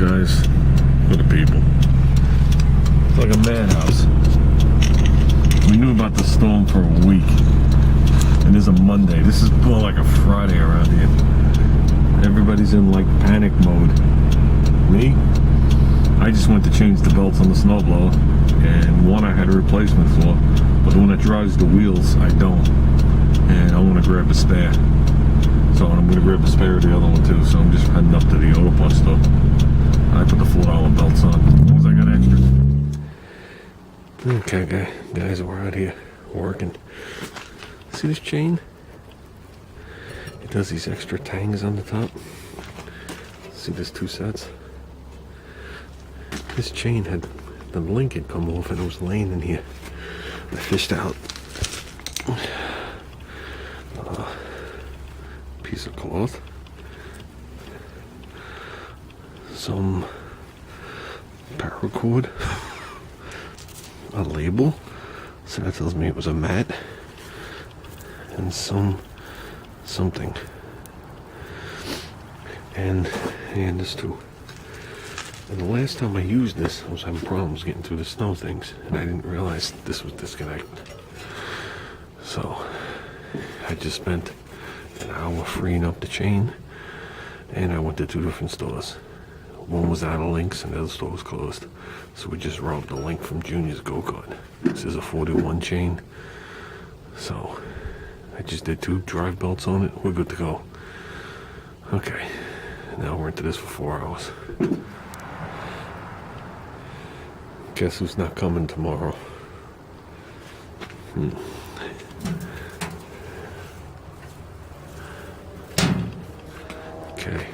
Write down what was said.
guys, for the people. It's like a madhouse. We knew about the storm for a week, and it's a Monday. This is more like a Friday around here. Everybody's in like panic mode. Me, I just went to change the belts on the snowblower, and one I had a replacement for, but the one that drives the wheels I don't, and I want to grab a spare. So I'm going to grab a spare of the other one too, so I'm just heading up to the auto parts store. I put the $4 belts on, as long as I got extra. Okay, guys, we're out here working. See this chain? It does these extra tangs on the top. See, there's 2 sets. This chain had, the link had come off and it was laying in here. I fished out a piece of cloth, some paracord, a label, so that tells me it was a mat, and something, and this too. And the last time I used this, I was having problems getting through the snow things, and I didn't realize this was disconnected. So I just spent an hour freeing up the chain, and I went to 2 different stores. One was out of links and the other store was closed. So we just robbed the link from Junior's go-kart. This is a 41 chain. So I just did 2 drive belts on it. We're good to go. Okay, now we're into this for 4 hours. Guess who's not coming tomorrow? Okay.